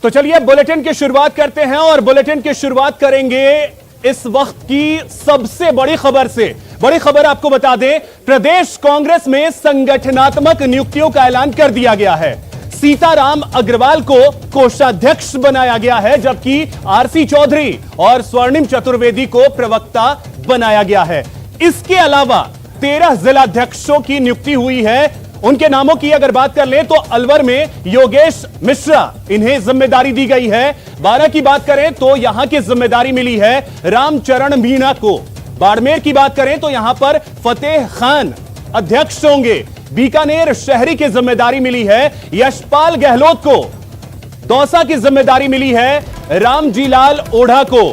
तो चलिए बुलेटिन की शुरुआत करते हैं और बुलेटिन की शुरुआत करेंगे इस वक्त की सबसे बड़ी खबर से। बड़ी खबर आपको बता दें, प्रदेश कांग्रेस में संगठनात्मक नियुक्तियों का ऐलान कर दिया गया है। सीताराम अग्रवाल को कोषाध्यक्ष बनाया गया है, जबकि आरसी चौधरी और स्वर्णिम चतुर्वेदी को प्रवक्ता बनाया गया है। इसके अलावा 13 जिलाध्यक्षों की नियुक्ति हुई है। उनके नामों की अगर बात कर लें तो अलवर में योगेश मिश्रा, इन्हें जिम्मेदारी दी गई है। 12 की बात करें तो यहां की जिम्मेदारी मिली है रामचरण मीणा को। बाड़मेर की बात करें तो यहां पर फतेह खान अध्यक्ष होंगे। बीकानेर शहरी की जिम्मेदारी मिली है यशपाल गहलोत को। दौसा की जिम्मेदारी मिली है रामजीलाल ओढ़ा को।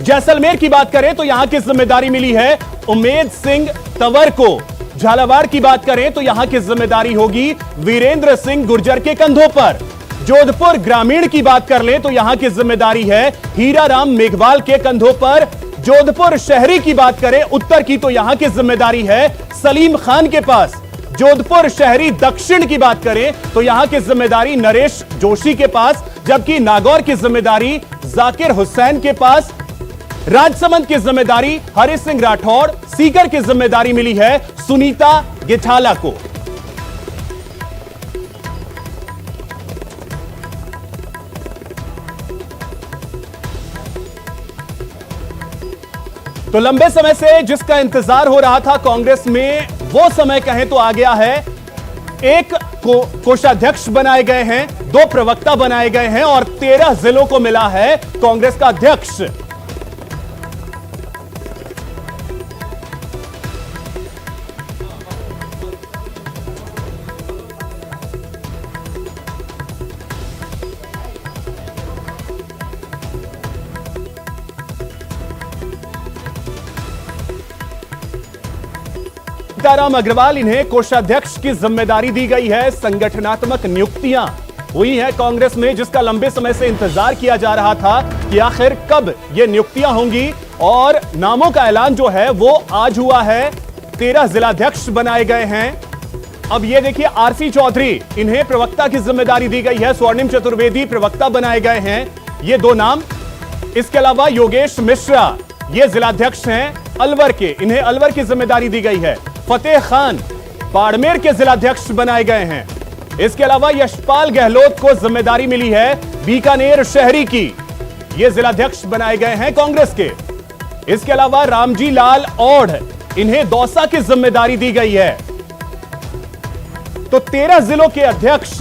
जैसलमेर की बात करें तो यहां की जिम्मेदारी मिली है उमेद सिंह तंवर को। झालावाड़ की बात करें तो यहां की जिम्मेदारी होगी वीरेंद्र सिंह गुर्जर के कंधों पर। जोधपुर ग्रामीण की बात कर लें तो यहां की जिम्मेदारी है हीराराम मेघवाल के कंधों पर। जोधपुर शहरी की बात करें उत्तर की तो यहां की जिम्मेदारी है सलीम खान के पास। जोधपुर शहरी दक्षिण की बात करें तो यहां की जिम्मेदारी नरेश जोशी के पास, जबकि नागौर की जिम्मेदारी जाकिर हुसैन के पास। राजसमंद की जिम्मेदारी हरि सिंह राठौड़। सीकर की जिम्मेदारी मिली है सुनीता गिठाला को। तो लंबे समय से जिसका इंतजार हो रहा था कांग्रेस में, वो समय कहें तो आ गया है। एक कोषाध्यक्ष बनाए गए हैं, 2 प्रवक्ता बनाए गए हैं और 13 जिलों को मिला है कांग्रेस का अध्यक्ष। सीताराम अग्रवाल, इन्हें कोषाध्यक्ष की जिम्मेदारी दी गई है। संगठनात्मक नियुक्तियां हुई हैं कांग्रेस में, जिसका लंबे समय से इंतजार किया जा रहा था कि आखिर कब ये नियुक्तियां होंगी, और नामों का ऐलान जो है वो आज हुआ है। 13 जिलाध्यक्ष बनाए गए हैं। अब ये देखिए, आरसी चौधरी, इन्हें प्रवक्ता की जिम्मेदारी दी गई है। स्वर्णिम चतुर्वेदी प्रवक्ता बनाए गए हैं, ये 2 नाम। इसके अलावा योगेश मिश्रा, ये जिलाध्यक्ष हैं अलवर के, इन्हें अलवर की जिम्मेदारी दी गई है। फतेह खान बाड़मेर के जिलाध्यक्ष बनाए गए हैं। इसके अलावा यशपाल गहलोत को जिम्मेदारी मिली है बीकानेर शहरी की, ये जिलाध्यक्ष बनाए गए हैं कांग्रेस के। इसके अलावा रामजी लाल ओढ़, इन्हें दौसा की जिम्मेदारी दी गई है। तो 13 जिलों के अध्यक्ष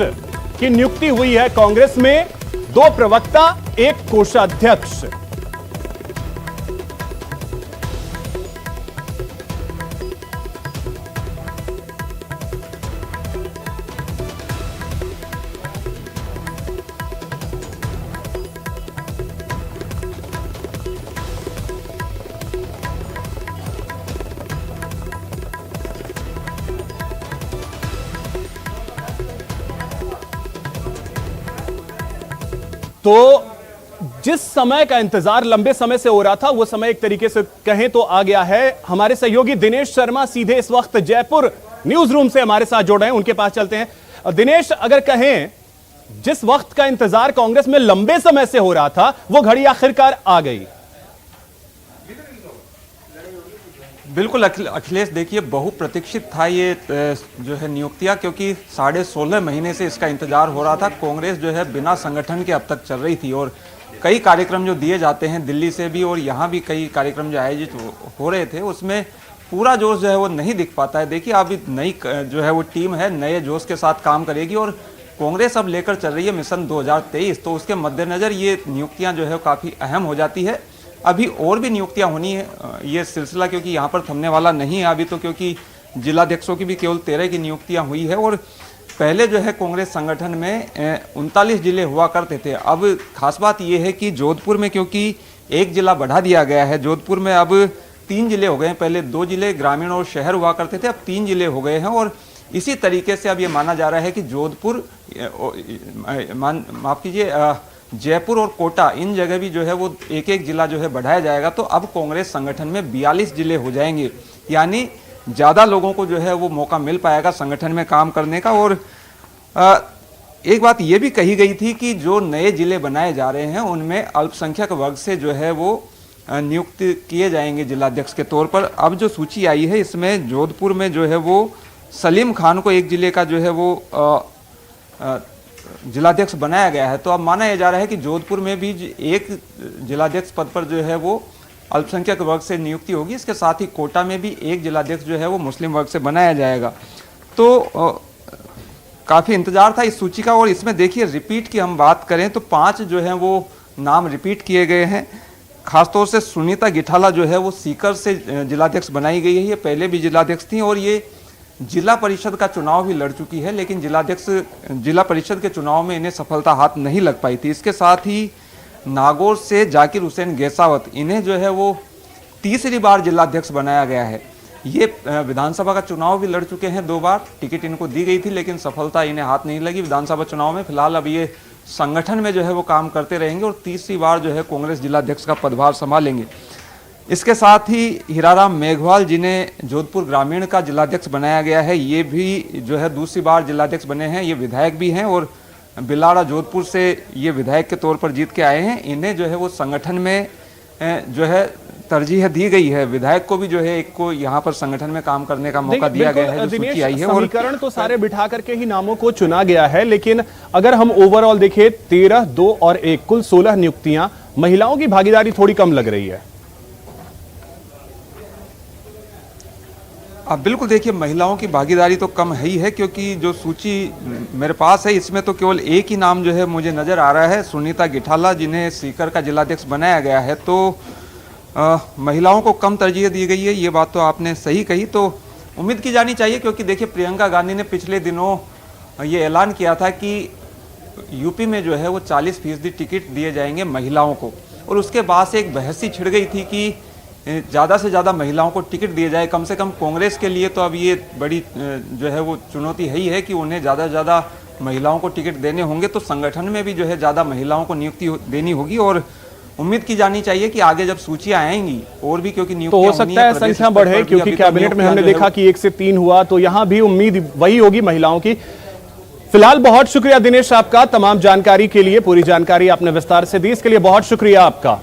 की नियुक्ति हुई है कांग्रेस में, 2 प्रवक्ता, 1 कोषाध्यक्ष। तो जिस समय का इंतजार लंबे समय से हो रहा था, वो समय एक तरीके से कहें तो आ गया है। हमारे सहयोगी दिनेश शर्मा सीधे इस वक्त जयपुर न्यूज रूम से हमारे साथ जुड़ रहे हैं, उनके पास चलते हैं। दिनेश, अगर कहें जिस वक्त का इंतजार कांग्रेस में लंबे समय से हो रहा था, वो घड़ी आखिरकार आ गई। बिल्कुल अखिलेश, देखिए बहुप्रतीक्षित था ये जो है नियुक्तियां, क्योंकि 16.5 महीने से इसका इंतजार हो रहा था। कांग्रेस जो है बिना संगठन के अब तक चल रही थी और कई कार्यक्रम जो दिए जाते हैं दिल्ली से भी और यहाँ भी कई कार्यक्रम जो आयोजित हो रहे थे, उसमें पूरा जोश जो है वो नहीं दिख पाता है। देखिए अभी नई जो है वो टीम है, नए जोश के साथ काम करेगी और कांग्रेस अब लेकर चल रही है मिशन 2023। तो उसके मद्देनजर ये नियुक्तियाँ जो है काफ़ी अहम हो जाती है। अभी और भी नियुक्तियां होनी है, ये सिलसिला क्योंकि यहाँ पर थमने वाला नहीं है अभी तो, क्योंकि जिलाध्यक्षों की भी केवल 13 की नियुक्तियां हुई है। और पहले जो है कांग्रेस संगठन में 39 जिले हुआ करते थे। अब खास बात ये है कि जोधपुर में क्योंकि 1 जिला बढ़ा दिया गया है, जोधपुर में अब 3 जिले हो गए हैं। पहले 2 जिले ग्रामीण और शहर हुआ करते थे, अब 3 जिले हो गए हैं। और इसी तरीके से अब ये माना जा रहा है कि जोधपुर, माफ कीजिए, जयपुर और कोटा, इन जगह भी जो है वो 1-1 जिला जो है बढ़ाया जाएगा। तो अब कांग्रेस संगठन में 42 जिले हो जाएंगे, यानी ज़्यादा लोगों को जो है वो मौका मिल पाएगा संगठन में काम करने का। और एक बात ये भी कही गई थी कि जो नए जिले बनाए जा रहे हैं उनमें अल्पसंख्यक वर्ग से जो है वो नियुक्त किए जाएंगे जिलाध्यक्ष के तौर पर। अब जो सूची आई है इसमें जोधपुर में जो है वो सलीम खान को एक जिले का जो है वो जिलाध्यक्ष बनाया गया है। तो अब माना यह जा रहा है कि जोधपुर में भी एक जिलाध्यक्ष पद पर जो है वो अल्पसंख्यक वर्ग से नियुक्ति होगी। इसके साथ ही कोटा में भी एक जिलाध्यक्ष जो है वो मुस्लिम वर्ग से बनाया जाएगा। तो काफ़ी इंतजार था इस सूची का। और इसमें देखिए रिपीट की हम बात करें तो 5 जो हैं वो नाम रिपीट किए गए हैं। खासतौर से सुनीता गिठाला जो है वो सीकर से जिलाध्यक्ष बनाई गई है। ये पहले भी जिलाध्यक्ष थी और ये जिला परिषद का चुनाव भी लड़ चुकी है, लेकिन जिला परिषद के चुनाव में इन्हें सफलता हाथ नहीं लग पाई थी। इसके साथ ही नागौर से जाकिर हुसैन गैसावत, इन्हें जो है वो तीसरी बार जिलाध्यक्ष बनाया गया है। ये विधानसभा का चुनाव भी लड़ चुके हैं 2 बार, टिकट इनको दी गई थी लेकिन सफलता इन्हें हाथ नहीं लगी विधानसभा चुनाव में। फिलहाल अब ये संगठन में जो है वो काम करते रहेंगे और तीसरी बार जो है कांग्रेस जिलाध्यक्ष का पदभार संभालेंगे। इसके साथ ही हीराराम मेघवाल, जिन्हें जोधपुर ग्रामीण का जिलाध्यक्ष बनाया गया है, ये भी जो है दूसरी बार जिलाध्यक्ष बने हैं। ये विधायक भी हैं और बिलाड़ा जोधपुर से ये विधायक के तौर पर जीत के आए हैं। इन्हें जो है वो संगठन में जो है तरजीह दी गई है। विधायक को भी जो है एक को यहाँ पर संगठन में काम करने का मौका दिया गया है। जो सूची आई है और समीकरण तो सारे बिठा करके ही नामों को चुना गया है, लेकिन अगर हम ओवरऑल देखें 13, 2 और 1 कुल 16 नियुक्तियां, महिलाओं की भागीदारी थोड़ी कम लग रही है। अब बिल्कुल देखिए महिलाओं की भागीदारी तो कम है ही है, क्योंकि जो सूची मेरे पास है इसमें तो केवल एक ही नाम जो है मुझे नज़र आ रहा है, सुनीता गिठाला, जिन्हें सीकर का जिलाध्यक्ष बनाया गया है। तो महिलाओं को कम तरजीह दी गई है, ये बात तो आपने सही कही। तो उम्मीद की जानी चाहिए, क्योंकि देखिए प्रियंका गांधी ने पिछले दिनों ये ऐलान किया था कि यूपी में जो है वो 40% टिकट दिए जाएंगे महिलाओं को, और उसके बाद से एक बहस सी छिड़ गई थी कि ज़्यादा से ज़्यादा महिलाओं को टिकट दिए जाए। कम से कम कांग्रेस के लिए तो अब ये बड़ी जो है वो चुनौती है ही है कि उन्हें ज़्यादा से ज़्यादा महिलाओं को टिकट देने होंगे, तो संगठन में भी जो है ज़्यादा महिलाओं को नियुक्ति देनी होगी। और उम्मीद की जानी चाहिए कि आगे जब सूचियां आएंगी और भी, क्योंकि तो हो सकता है संख्या बढ़े, क्योंकि कैबिनेट में हमने देखा कि 1 से 3 हुआ, तो यहां भी उम्मीद वही होगी महिलाओं की। फिलहाल बहुत शुक्रिया दिनेश आपका तमाम जानकारी के लिए। पूरी जानकारी आपने विस्तार से दी, इसके लिए बहुत शुक्रिया आपका।